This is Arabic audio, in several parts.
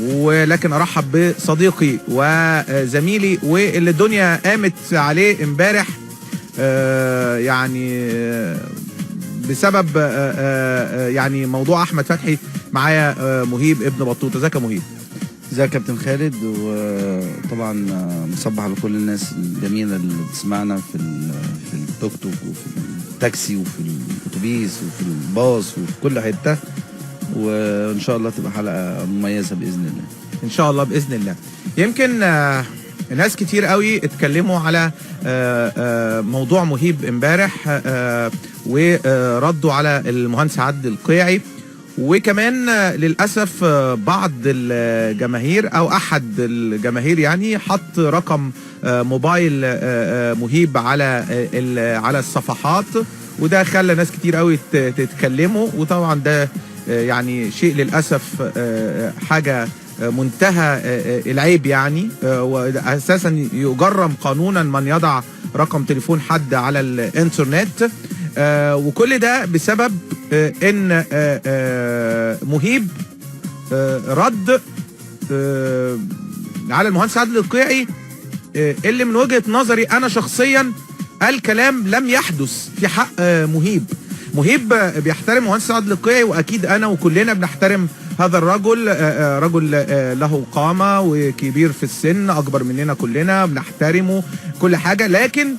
ولكن ارحب بصديقي وزميلي واللي الدنيا قامت عليه امبارح يعني بسبب يعني موضوع احمد فتحي. معايا مهيب ابن بطوطه. ازيك يا مهيب؟ ازيك يا كابتن خالد؟ وطبعا مصبح على كل الناس الجميله اللي بتسمعنا في التوك توك وفي التاكسي وفي الاتوبيس وفي الباص وفي كل حته، وان شاء الله تبقى حلقه مميزه باذن الله. ان شاء الله باذن الله. يمكن ناس كتير قوي اتكلموا على موضوع مهيب امبارح وردوا على المهندس عادل القيعي، وكمان للاسف بعض الجماهير او احد الجماهير يعني حط رقم موبايل مهيب على الصفحات، وده خلى ناس كتير قوي تتكلموا. وطبعا ده يعني شيء للاسف حاجه منتهى العيب يعني، واساسا يجرم قانونا من يضع رقم تليفون حد على الانترنت، وكل ده بسبب ان مهيب رد على المهندس عادل القيعي اللي من وجهة نظري انا شخصيا قال كلام لم يحدث في حق مهيب. مهيب بيحترم المهندس عادل القيعي، واكيد انا وكلنا بنحترم هذا الرجل. رجل له قامة وكبير في السن، اكبر مننا كلنا، بنحترمه كل حاجة، لكن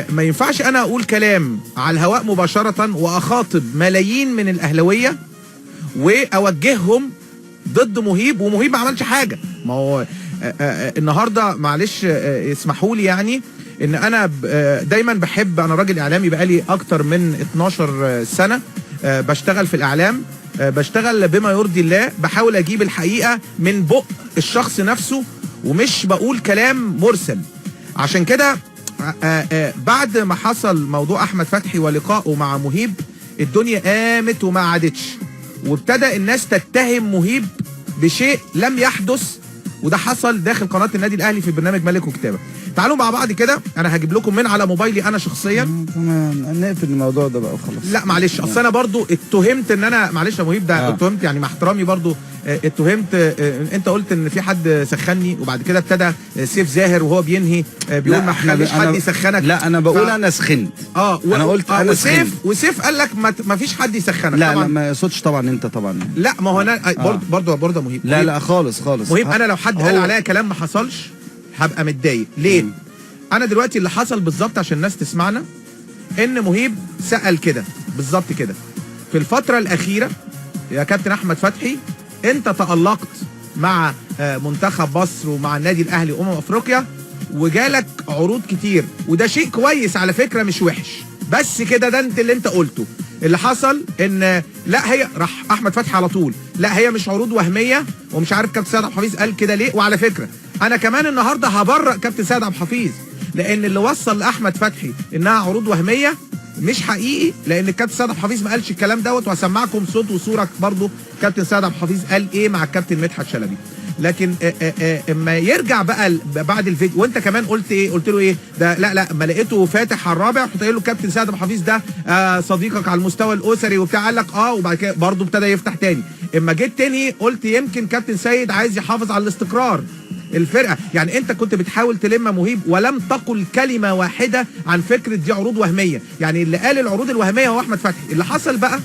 ما ينفعش انا اقول كلام على الهواء مباشرة واخاطب ملايين من الاهلاوية واوجههم ضد مهيب، ومهيب ما عملش حاجة. ما هو النهاردة معلش اسمحوا لي يعني ان انا دايما بحب، انا راجل اعلامي بقالي اكتر من 12 سنة بشتغل في الاعلام، بشتغل بما يرضي الله، بحاول اجيب الحقيقة من بق الشخص نفسه ومش بقول كلام مرسل. عشان كده بعد ما حصل موضوع احمد فتحي ولقائه مع مهيب الدنيا قامت وما عادتش، وابتدى الناس تتهم مهيب بشيء لم يحدث، وده حصل داخل قناة النادي الاهلي في برنامج ملك وكتابة. تعالوا مع بعض كده، انا هجيب لكم من على موبايلي انا شخصيا. تمام، نقفل الموضوع ده بقى وخلاص. لا معلش، اصل انا برضو اتهمت ان انا، معلش يا مهيب ده اتهمت يعني مع احترامي برضو، اتهمت انت قلت ان في حد سخني، وبعد كده ابتدى سيف زاهر وهو بينهي بيقول ما تخليش حد يسخنك. لا انا بقول انا سخنت. انا قلت انا وسيف قال لك ما فيش حد يسخنك. لا ما يقصدش طبعا انت طبعا. لا ما هو انا برضو مهيب. لا خالص مهيب انا لو حد قال عليا كلام ما حصلش هبقى متضايق. ليه؟ انا دلوقتي اللي حصل بالظبط عشان الناس تسمعنا، ان مهيب سأل كده بالظبط كده: في الفترة الأخيرة يا كابتن أحمد فتحي أنت تألقت مع منتخب مصر ومع النادي الأهلي أفريقيا، وجالك عروض كتير، وده شيء كويس على فكرة مش وحش، بس كده ده اللي أنت قلته. اللي حصل ان لا هي راح احمد فتحي على طول لا هي مش عروض وهميه، ومش عارف كابتن سيد عبد الحفيظ قال كده ليه. وعلى فكره انا كمان النهارده هبرأ كابتن سيد عبد الحفيظ، لان اللي وصل لاحمد فتحي انها عروض وهميه مش حقيقي، لان الكابتن سيد عبد الحفيظ ما قالش الكلام دوت. وهسمعكم صوت وصوره برضو كابتن سيد عبد الحفيظ قال ايه مع الكابتن مدحت شلبي. لكن اما يرجع بقى بعد الفيديو، وانت كمان قلت ايه؟ قلت له ايه ده؟ لا ما لقيته فاتح على الرابع، كنت قايل له كابتن سيد عبد الحفيظ ده صديقك على المستوى الاسري وبتاع، قال لك وبعد كده برضه ابتدى يفتح تاني. اما جيت تاني قلت يمكن كابتن سيد عايز يحافظ على الاستقرار الفرقه. يعني انت كنت بتحاول تلم مهيب ولم تقل كلمه واحده عن فكره دي عروض وهميه، يعني اللي قال العروض الوهميه هو احمد فتحي. اللي حصل بقى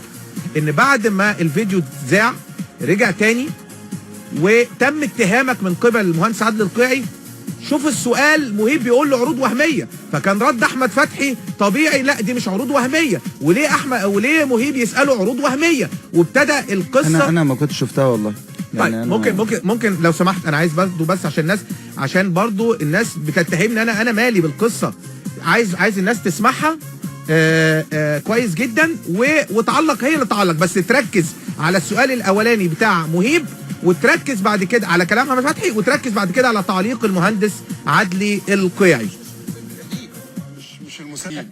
ان بعد ما الفيديو اتذاع رجع تاني وتم اتهامك من قبل المهندس عادل القيعي. شوف السؤال، مهيب بيقول له عروض وهميه، فكان رد احمد فتحي طبيعي لا دي مش عروض وهميه، وليه مهيب يساله عروض وهميه؟ وابتدى القصه. انا ما كنتش شفتها والله. يعني طيب ممكن لو سمحت، انا عايز برضه بس عشان برضه الناس بتتهمني انا مالي بالقصه، عايز الناس تسمعها كويس جدا وتعلق، هي اللي تعلق، بس تركز على السؤال الاولاني بتاع مهيب، وتركز بعد كده على كلام احمد فتحي، وتركز بعد كده على تعليق المهندس عدلي القيعي. مش المسلمين.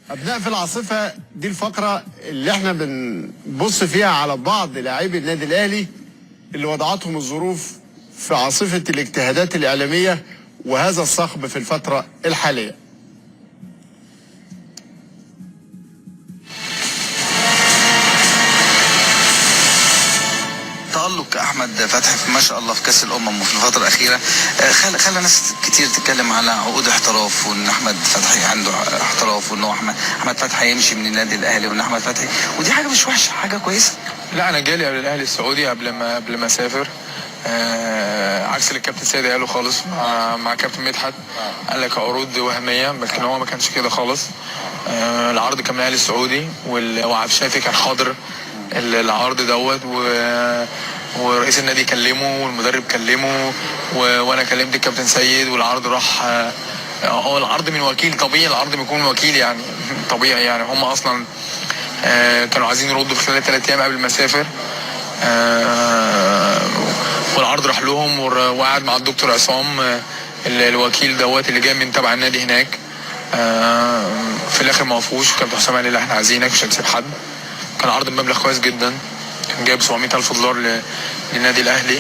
ابناء في العاصفه دي الفقره اللي احنا بنبص فيها على بعض لاعبي النادي الاهلي اللي وضعتهم الظروف في عاصفه الاجتهادات الاعلاميه وهذا الصخب في الفتره الحاليه. تألق أحمد فتحي ما شاء الله في كاس الامم وفي الفتره الاخيره خلى ناس كتير تتكلم على عقود احتراف، وان احمد فتحي عنده احتراف، وان هو احمد فتحي يمشي من النادي الاهلي، وان احمد فتحي، ودي حاجه مش وحشه، حاجه كويسه. لا انا جالي قبل الاهلي السعودي قبل ما اسافر، عكس اللي الكابتن سيد قاله خالص مع كابتن مدحت. قال لك عروض وهميه، لكن هو ما كانش كده خالص. العرض كان من الاهلي السعودي، وعبد الشافي كان حاضر العرض دوت، ورئيس النادي كلمه والمدرب كلمه وانا كلمت الكابتن سيد، والعرض راح. هو العرض من وكيل طبيعي، العرض بيكون من وكيل يعني طبيعي، يعني هم اصلا كانوا عايزين يردوا في خلال 3 ايام قبل ما اسافر. والعرض راح لهم، وقعد مع الدكتور عصام الوكيل دوت اللي جاي من تبع النادي هناك. في الاخر ما وافقوش. كابتن حسام قال لي لا احنا عايزينك، مش هنسيب حد. كان عرض بمبلغ كويس جدا، كان جايب $700,000 للنادي الاهلي.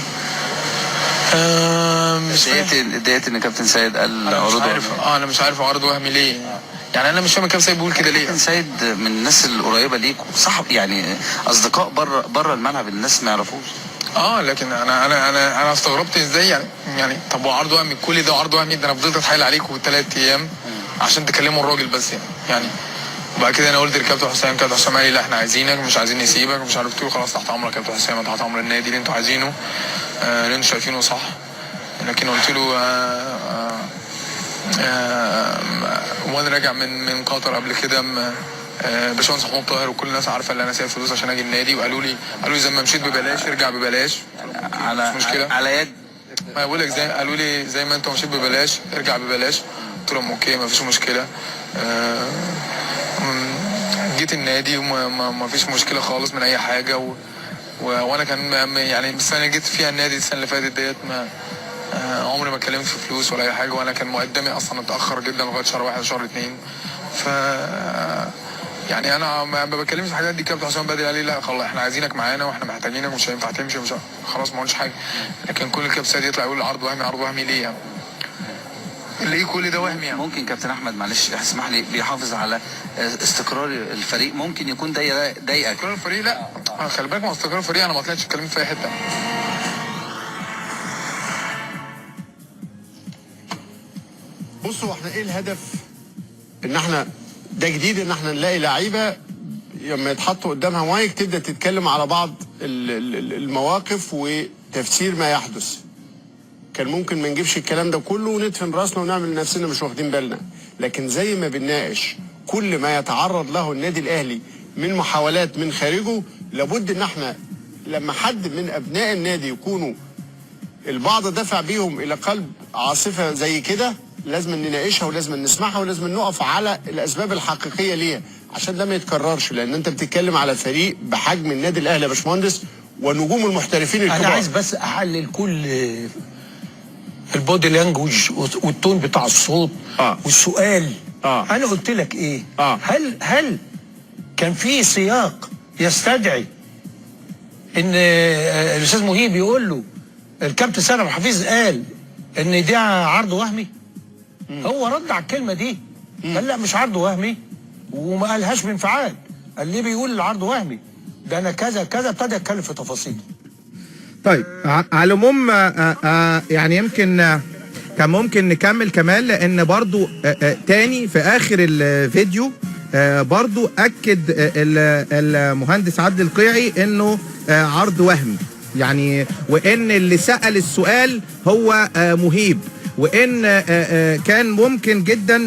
اتضايقت ان كابتن سيد قال عروض وهمي. انا مش عارف عرض وهمي ليه، يعني انا مش فاهم كابتن سيد بيقول كده ليه. كابتن سيد من الناس القريبه ليك وصاحب، يعني اصدقاء بره الملعب الناس ما يعرفوش. لكن انا استغربت ازاي يعني طب وعرض وهمي كل ده عرض وهمي؟ ده انا فضلت اتحايل عليكم 3 ايام عشان تكلموا الراجل بس يعني. وبعد كده انا قلت للكابتن حسام، كابتن حسام قال لي لا احنا عايزينك، مش عايزين نسيبك، مش عارف ايه. خلاص تحت امرك يا كابتن حسام، تحت امر النادي اللي انتوا عايزينه، اللي انتوا شايفينه صح. لكن قلت له وانا راجع من قطر قبل كده، باشمهندس محمود طاهر وكل الناس عارفه ان انا سايب فلوس عشان اجي النادي، وقالوا لي زي ما مشيت ببلاش ارجع ببلاش. مش مشكله على يد. ما بقول لك قالوا لي زي ما انت مشيت ببلاش ارجع ببلاش. قلت لهم اوكي ما فيش مشكله. جيت النادي وما فيش مشكله خالص من اي حاجه. وانا كان يعني السنه اللي جيت فيها النادي السنه اللي فاتت ديت ما عمري ما اتكلمت في فلوس ولا اي حاجه، وانا كان مقدمي اصلا اتاخر جدا لغايه شهر 1 شهر 2. ف يعني انا ما بتكلمش في الحاجات دي. كابتن حسام بدري قال لي لا خلاص احنا عايزينك معانا واحنا محتاجينك، مش هينفع تمشي، مش خلاص ما قلتش حاجه. لكن كل الكابتن سيد يطلع يقول عرض وهمي عرض وهمي ليه يعني؟ ليه كل ده وهمي يعني؟ ممكن كابتن احمد معلش اسمح لي بيحافظ على استقرار الفريق، ممكن يكون ضايقك. استقرار الفريق لا خلي بالك، ما استقرار الفريق انا ما طلعتش اتكلمت في اي حته. بصوا احنا ايه الهدف؟ ان احنا ده جديد ان احنا نلاقي لعيبه لما يتحطوا قدامها مايك تبدا تتكلم على بعض المواقف وتفسير ما يحدث. كان ممكن ما نجيبش الكلام ده كله وندفن راسنا ونعمل نفسنا مش واخدين بالنا، لكن زي ما بنناقش كل ما يتعرض له النادي الاهلي من محاولات من خارجه، لابد ان احنا لما حد من ابناء النادي يكونوا البعض دفع بيهم الى قلب عاصفه زي كده، لازم نناقشها ولازم نسمعها ولازم نقف على الاسباب الحقيقيه ليها عشان ده ما يتكررش. لان انت بتتكلم على فريق بحجم النادي الاهلي يا باشمهندس ونجوم المحترفين الكبار. انا عايز بس احلل كل البودي لانجوج والتون بتاع الصوت والسؤال. انا قلت لك ايه؟ هل كان في سياق يستدعي ان الاستاذ مهيب يقول له الكابتن سالم حفيظ قال ان ده عرض وهمي؟ هو رد على الكلمه دي قال لا مش عرض وهمي، وما قالهاش بانفعال. قال ليه بيقول العرض وهمي؟ ده انا كذا كذا، ابتدى يتكلم في تفاصيل. طيب على العموم يعني يمكن كان ممكن نكمل كمان، لان برضو تاني في اخر الفيديو برضو اكد المهندس عادل القيعي انه عرض وهمي يعني، وان اللي سأل السؤال هو مهيب، وان كان ممكن جدا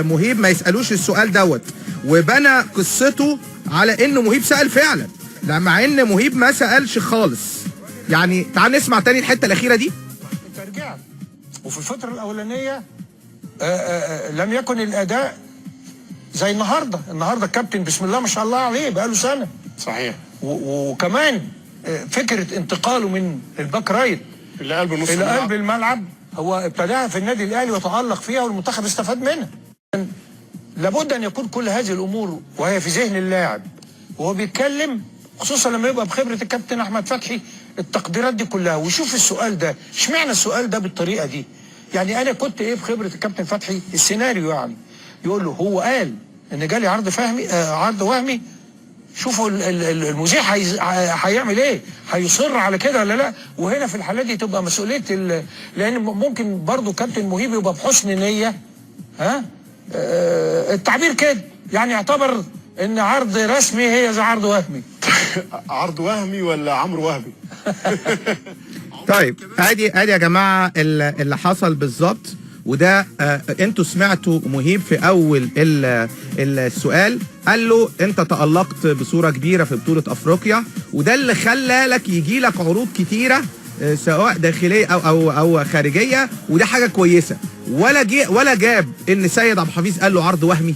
مهيب ما يسألوش السؤال دوت، وبنى قصته على انه مهيب سأل فعلا مع ان مهيب ما سألش خالص. يعني تعال نسمع تاني الحتة الأخيرة دي. رجعت وفي الفترة الأولانية لم يكن الأداء زي النهارده الكابتن بسم الله ما شاء الله عليه بقاله سنة. صحيح. وكمان فكرة انتقاله من الباك رايت إلى قلب الملعب هو ابتداها في النادي الأهلي وتألق فيها والمنتخب استفاد منها. لابد أن يكون كل هذه الأمور وهي في ذهن اللاعب وهو بيتكلم، خصوصا لما يبقى بخبرة الكابتن أحمد فتحي، التقديرات دي كلها. ويشوف السؤال ده اشمعنى السؤال ده بالطريقة دي. يعني أنا كنت بخبرة الكابتن فتحي السيناريو، يعني يقول له هو قال إن جالي عرض وهمي شوفوا المذيع هيعمل ايه، هيصر على كده ولا لا. وهنا في الحالات دي تبقى مسؤوليه لان ممكن برضو كابتن مهيب يبقى بحسن نيه، ها التعبير كده، يعني يعتبر ان عرض رسمي هي زي عرض وهمي. عرض وهمي ولا عمرو وهمي؟ طيب ادي يا جماعه اللي حصل بالظبط. وده انتوا سمعتوا مهيب في اول السؤال قال له انت تألقت بصوره كبيره في بطوله افريقيا، وده اللي خلى لك يجي لك عروض كتيره سواء داخليه او خارجيه، وده حاجه كويسه. ولا جاب ان سيد عبد الحفيظ قال له عرض وهمي،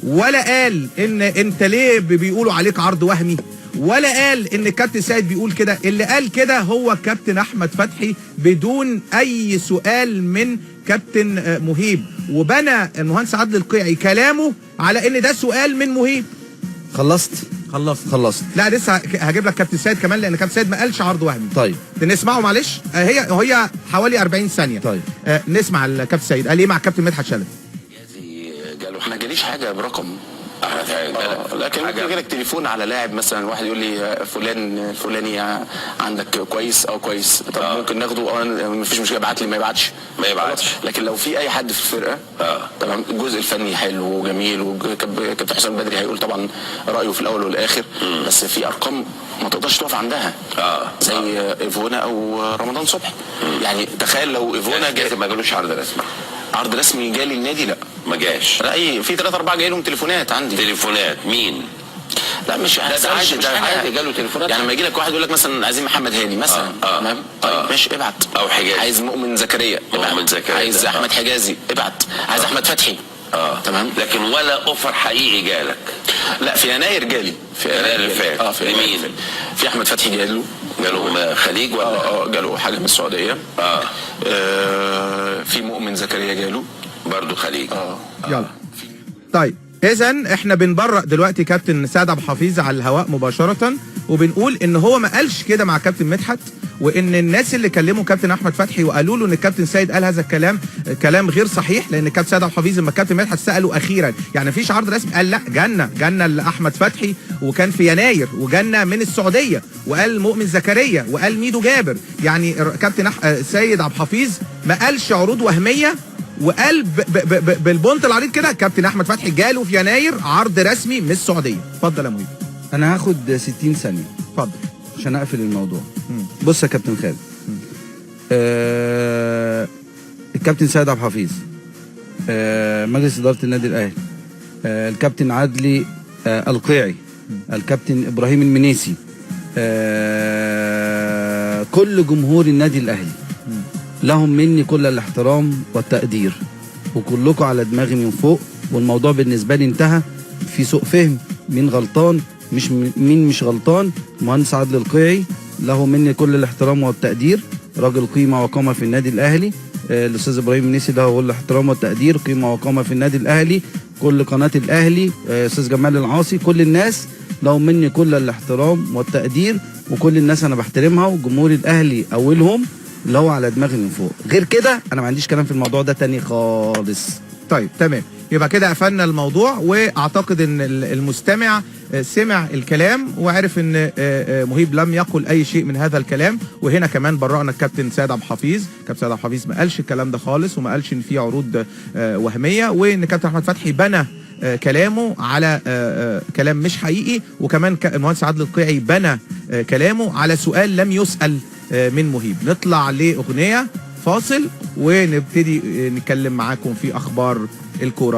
ولا قال ان انت ليه بيقولوا عليك عرض وهمي، ولا قال ان الكابتن سيد بيقول كده. اللي قال كده هو الكابتن احمد فتحي بدون اي سؤال من كابتن مهيب، وبنى المهندس عادل القيعي كلامه على ان ده سؤال من مهيب. خلصت. لا لسه هجيب لك كابتن سيد كمان، لان كابتن سيد ما قالش عرض وهمي. طيب نسمعه معلش. هي حوالي 40 ثانيه. طيب نسمع الكابتن سيد قال ايه مع الكابتن مدحت شلبي. ما جاليش حاجه برقم، لكن ممكن يجي لك تليفون على لاعب مثلا، واحد يقول لي فلان الفلاني عندك كويس او كويس، طب ممكن ناخده، مفيش مشكله، ابعت لي، ما يبعتش. لكن لو في اي حد في الفرقه تمام، الجزء الفني حلو وجميل، وكابتن حسام بدري هيقول طبعا رايه في الاول والاخر، بس في ارقام ما تقدرش تقف عندها زي ايفونا او رمضان صبحي. يعني تخيل لو ايفونا ما جالوش عرض رسمي جالي النادي، لا ما جاش. لا في 3-4 جاي لهم تليفونات عندي. تليفونات مين؟ لا مش عادي، ده عادي جاله تليفونات. يعني لما يجي لك واحد يقول لك مثلا عايزين محمد هاني مثلا، تمام، طيب ماشي ابعت. او حجازي. عايز مؤمن زكريا ابعت. عايز احمد حجازي ابعت. عايز احمد فتحي تمام. لكن ولا اوفر حقيقي جالك؟ لا في يناير جالي، في يناير اللي فات. في مين؟ في احمد فتحي جاله خليج ولا جاله حاجه من السعوديه. في مؤمن زكريا جاله برضه خليج. يلا طيب اذا احنا بنبرأ دلوقتي كابتن سيد عبد الحفيظ على الهواء مباشره، وبنقول ان هو ما قالش كده مع كابتن مدحت، وان الناس اللي كلموا كابتن احمد فتحي وقالوا له ان الكابتن سيد قال هذا الكلام كلام غير صحيح، لان الكابتن سيد عبد الحفيظ لما الكابتن مدحت ساله اخيرا يعني مفيش عرض رسمي، قال لا جالنا لاحمد فتحي، وكان في يناير، وجالنا من السعوديه، وقال مؤمن زكريا، وقال ميدو جابر. يعني كابتن سيد عبد الحفيظ ما قالش عروض وهميه، وقال بالبونت العريض كده كابتن احمد فتحي جاله في يناير عرض رسمي من السعوديه. اتفضل يا مهيب. انا هاخد 60 ثانيه اتفضل عشان اقفل الموضوع. بص يا كابتن خالد، الكابتن سيد عبد الحفيظ، مجلس اداره النادي الاهلي، الكابتن عدلي القيعي، الكابتن ابراهيم المنيسي، كل جمهور النادي الاهلي لهم مني كل الاحترام والتقدير، وكلكم على دماغي من فوق، والموضوع بالنسبه لي انتهى. في سوء فهم، مين غلطان مين مش غلطان. مهندس عادل القيعي له مني كل الاحترام والتقدير، راجل قيمه وقامه في النادي الاهلي. الاستاذ ابراهيم النيسي له كل الاحترام والتقدير، قيمه وقامه في النادي الاهلي. كل قناه الاهلي، استاذ جمال العاصي، كل الناس لهم مني كل الاحترام والتقدير، وكل الناس انا بحترمها، وجمهور الاهلي اولهم اللي هو على دماغي من فوق. غير كده انا ما عنديش كلام في الموضوع ده تاني خالص. طيب تمام، يبقى كده قفلنا الموضوع، واعتقد ان المستمع سمع الكلام وعرف ان مهيب لم يقل اي شيء من هذا الكلام. وهنا كمان برأنا الكابتن سيد عبد الحفيظ. كابتن سيد عبد الحفيظ ما قالش الكلام ده خالص، وما قالش ان في عروض وهميه، وان كابتن احمد فتحي بنى كلامه على كلام مش حقيقي. وكمان المهندس عادل القيعي بنى كلامه على سؤال لم يسأل من مهيب. نطلع لأغنية فاصل ونبتدي نتكلم معاكم في أخبار الكورة.